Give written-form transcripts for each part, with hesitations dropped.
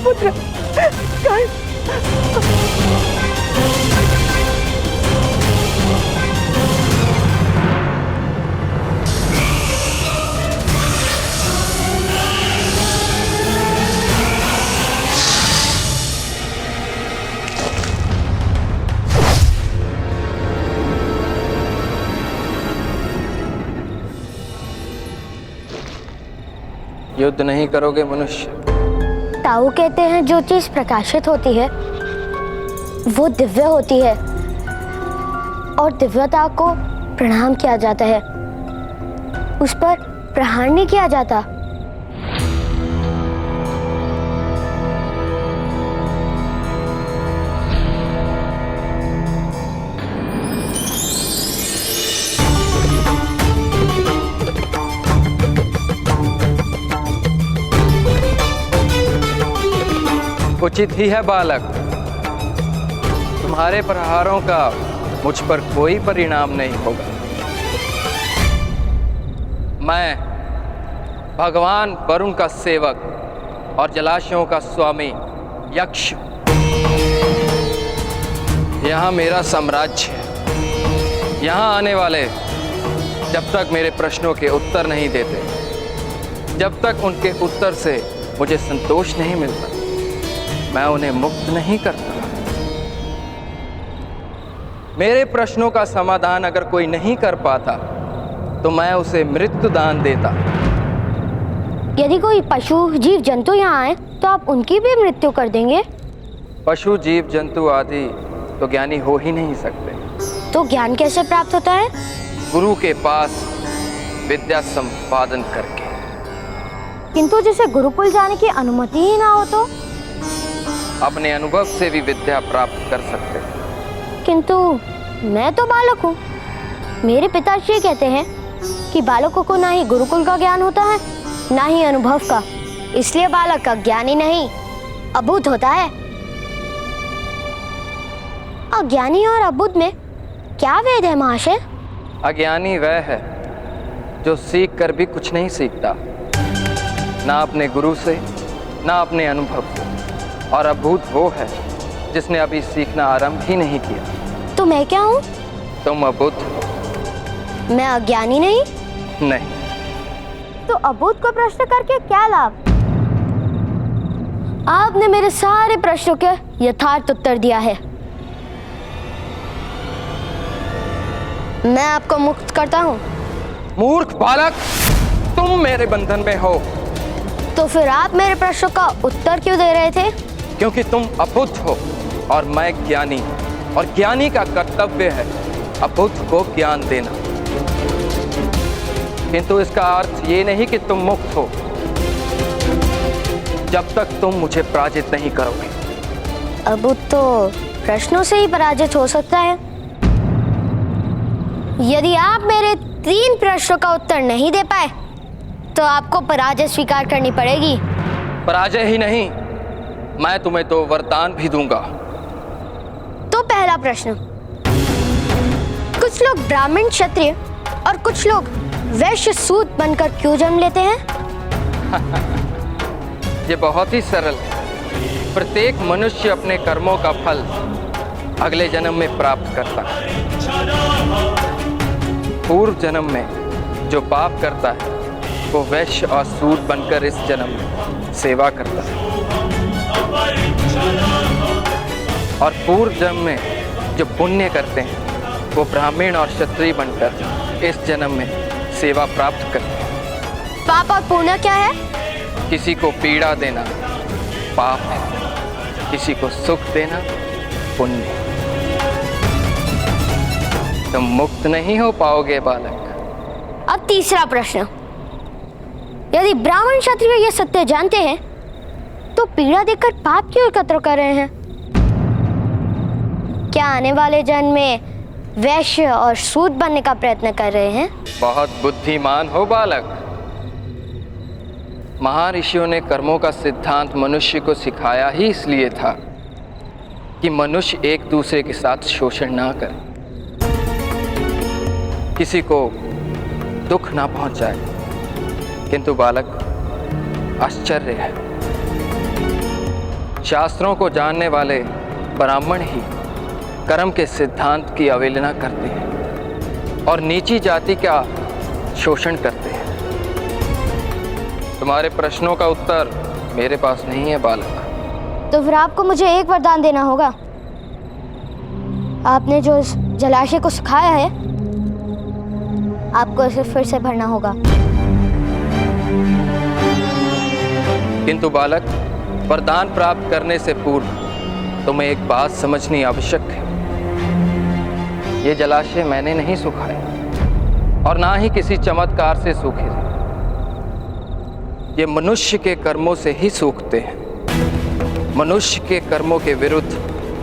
पुत्र युद्ध नहीं करोगे मनुष्य? ताऊ कहते हैं जो चीज प्रकाशित होती है वो दिव्य होती है और दिव्यता को प्रणाम किया जाता है, उस पर प्रहार नहीं किया जाता। उचित ही है बालक, तुम्हारे प्रहारों का मुझ पर कोई परिणाम नहीं होगा। मैं भगवान वरुण का सेवक और जलाशयों का स्वामी यक्ष, यहाँ मेरा साम्राज्य है। यहाँ आने वाले जब तक मेरे प्रश्नों के उत्तर नहीं देते, जब तक उनके उत्तर से मुझे संतोष नहीं मिलता, मैं उन्हें मुक्त नहीं करता। मेरे प्रश्नों का समाधान अगर कोई नहीं कर पाता तो मैं उसे मृत्यु दान देता। यदि कोई पशु जीव जंतु यहाँ आए तो आप उनकी भी मृत्यु कर देंगे? पशु जीव जंतु आदि तो ज्ञानी हो ही नहीं सकते। तो ज्ञान कैसे प्राप्त होता है? गुरु के पास विद्या संपादन करके। किंतु जिसे गुरुकुल जाने की अनुमति ही ना हो तो? अपने अनुभव से भी विद्या प्राप्त कर सकते हैं। किंतु मैं तो बालक हूँ। मेरे पिताश्री कहते हैं कि बालकों को ना ही गुरुकुल का ज्ञान होता है ना ही अनुभव का, इसलिए बालक अज्ञानी नहीं अबुद्ध होता है। अज्ञानी और अबुद्ध में क्या भेद है महाशय? अज्ञानी वह है जो सीख कर भी कुछ नहीं सीखता, ना अपने गुरु से ना अपने अनुभव से, और अबुद्ध वो है जिसने अभी सीखना आरंभ ही नहीं किया। तो मैं क्या हूँ? तुम अबुद्ध। मैं अज्ञानी नहीं? नहीं। तो अबुद्ध को प्रश्न करके क्या लाभ? आपने मेरे सारे प्रश्नों के यथार्थ उत्तर दिया है। मैं आपको मुक्त करता हूँ। मूर्ख बालक, तुम मेरे बंधन में हो। तो फिर आप मेरे प्रश्नों का उत्तर क्यों दे रहे थे? क्योंकि तुम अबुद्ध हो और मैं ज्ञानी, और ज्ञानी का कर्तव्य है अबुद्ध को ज्ञान देना। किंतु इसका अर्थ ये नहीं कि तुम मुक्त हो जब तक तुम मुझे पराजित नहीं करोगे। अबुद्ध तो प्रश्नों से ही पराजित हो सकता है। यदि आप मेरे 3 प्रश्नों का उत्तर नहीं दे पाए तो आपको पराजय स्वीकार करनी पड़ेगी। पराजय ही नहीं, मैं तुम्हें 2 वरदान भी दूंगा। तो पहला प्रश्न, कुछ लोग ब्राह्मण क्षत्रिय और कुछ लोग वैश्य सूत बनकर क्यों जन्म लेते हैं? ये बहुत ही सरल है। प्रत्येक मनुष्य अपने कर्मों का फल अगले जन्म में प्राप्त करता है। पूर्व जन्म में जो पाप करता है वो वैश्य और सूत बनकर इस जन्म में सेवा करता है, और पूर्व जन्म में जो पुण्य करते हैं वो ब्राह्मण और क्षत्रिय बनकर इस जन्म में सेवा प्राप्त करते हैं। पाप और पुण्य क्या है? किसी को पीड़ा देना पाप है, किसी को सुख देना पुण्य। तुम मुक्त नहीं हो पाओगे बालक। अब तीसरा प्रश्न, यदि ब्राह्मण क्षत्रिय ये सत्य जानते हैं तो पीड़ा देकर पाप क्यों एकत्र कर रहे हैं? क्या आने वाले जन्म में वैश्य और सूत बनने का प्रयत्न कर रहे हैं? बहुत बुद्धिमान हो बालक। महर्षियों ने कर्मों का सिद्धांत मनुष्य को सिखाया ही इसलिए था कि मनुष्य एक दूसरे के साथ शोषण ना करे, किसी को दुख ना पहुंचाए। किंतु बालक, आश्चर्य है, शास्त्रों को जानने वाले ब्राह्मण ही कर्म के सिद्धांत की अवहेलना करते हैं और नीची जाति का शोषण करते हैं। तुम्हारे प्रश्नों का उत्तर मेरे पास नहीं है बालक। तो फिर आपको मुझे एक वरदान देना होगा। आपने जो इस जलाशय को सुखाया है, आपको इसे फिर से भरना होगा। किंतु बालक, वरदान प्राप्त करने से पूर्व तुम्हें एक बात समझनी आवश्यक है। ये जलाशय मैंने नहीं सुखाया और ना ही किसी चमत्कार से सूखे। ये मनुष्य के कर्मों से ही सूखते हैं। मनुष्य के कर्मों के विरुद्ध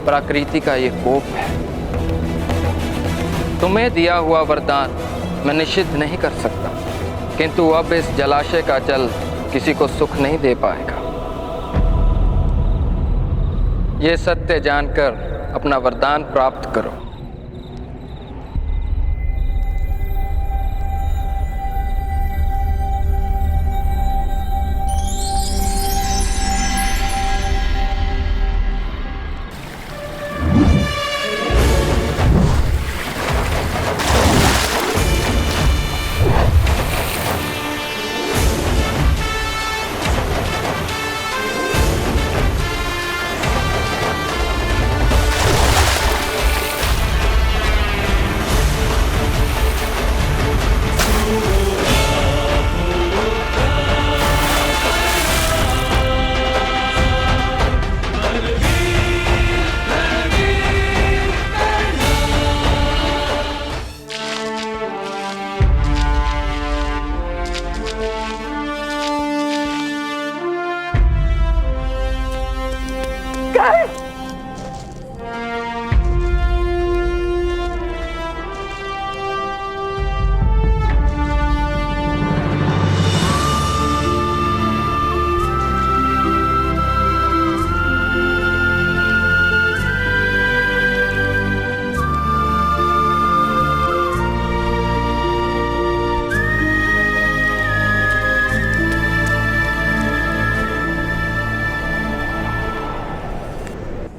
प्रकृति का ये कोप है। तुम्हें दिया हुआ वरदान मैं निषिद्ध नहीं कर सकता, किंतु अब इस जलाशय का जल किसी को सुख नहीं दे पाएगा। ये सत्य जानकर अपना वरदान प्राप्त करो।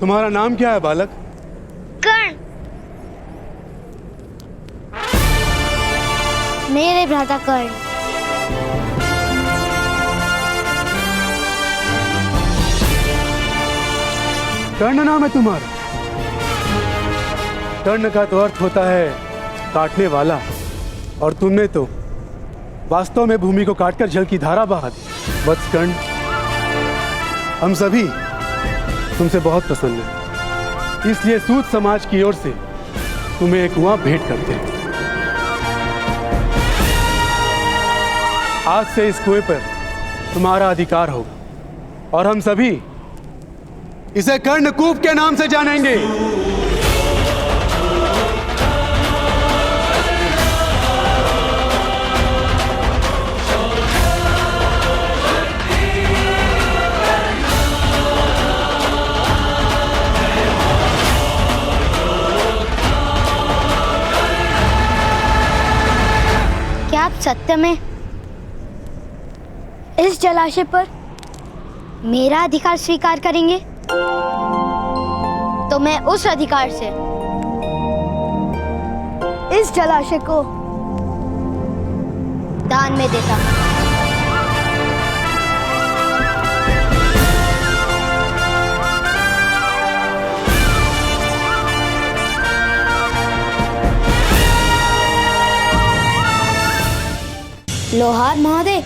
तुम्हारा नाम क्या है बालक? कर्ण। मेरे भ्राता कर्ण। कर्ण नाम है तुम्हारा? कर्ण का तो अर्थ होता है काटने वाला, और तुमने तो वास्तव में भूमि को काटकर जल की धारा बहा दी। वत्स कर्ण, हम सभी तुमसे बहुत पसंद है, इसलिए सूत समाज की ओर से तुम्हें एक कुआं भेंट करते हैं। आज से इस कुएं पर तुम्हारा अधिकार होगा और हम सभी इसे कर्णकूप के नाम से जानेंगे। क्या आप सत्य में इस जलाशय पर मेरा अधिकार स्वीकार करेंगे? तो मैं उस अधिकार से इस जलाशय को दान में देता हूं। लोहार महोदय,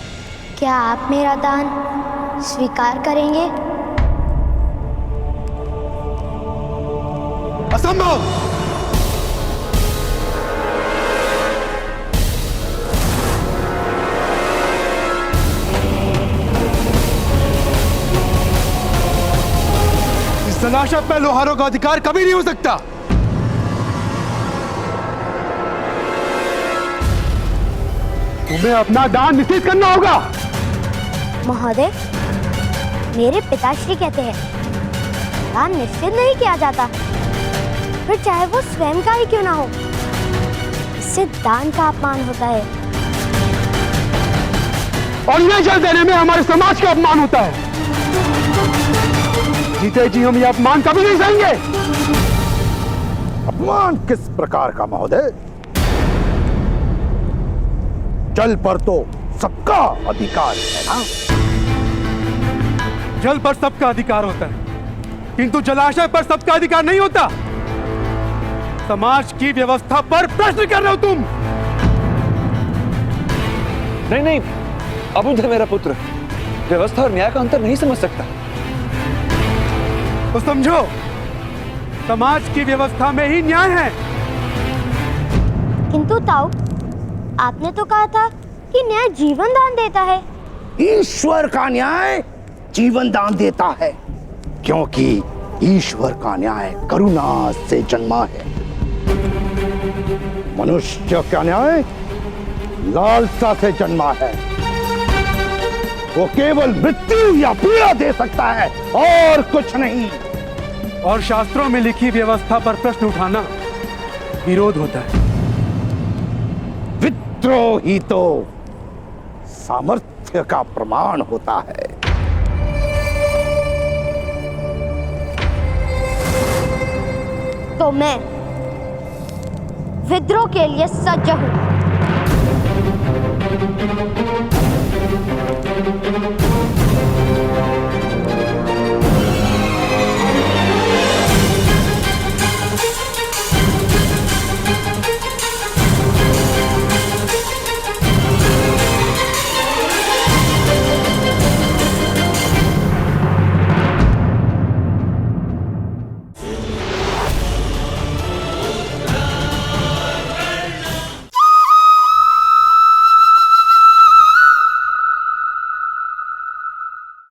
क्या आप मेरा दान स्वीकार करेंगे? असंभव! इस जलाशय पर लोहारों का अधिकार कभी नहीं हो सकता। तुम्हें अपना दान निश्चित करना होगा। महोदय, मेरे पिताश्री कहते हैं दान निश्चित नहीं किया जाता, फिर चाहे वो स्वयं का ही क्यों ना हो। इससे दान का अपमान होता है और यह जल देने में हमारे समाज का अपमान होता है। जीते जी हम ये अपमान कभी नहीं सहेंगे। अपमान किस प्रकार का महोदय? जल पर तो सबका अधिकार है ना? जल पर सबका अधिकार होता है, किंतु जलाशय पर सबका अधिकार नहीं होता। समाज की व्यवस्था पर प्रश्न कर रहे हो तुम। नहीं नहीं, अबुध है मेरा पुत्र, व्यवस्था और न्याय का अंतर नहीं समझ सकता। तो समझो, समाज की व्यवस्था में ही न्याय है। किंतु ताऊ, आपने तो कहा था कि न्याय जीवन दान देता है। ईश्वर का न्याय जीवन दान देता है, क्योंकि ईश्वर का न्याय करुणा से जन्मा है। मनुष्य का न्याय लालसा से जन्मा है। वो केवल मृत्यु या पीड़ा दे सकता है और कुछ नहीं। और शास्त्रों में लिखी व्यवस्था पर प्रश्न उठाना विरोध होता है। विद्रोह ही तो सामर्थ्य का प्रमाण होता है। तो मैं विद्रोह के लिए सज्ज हूं।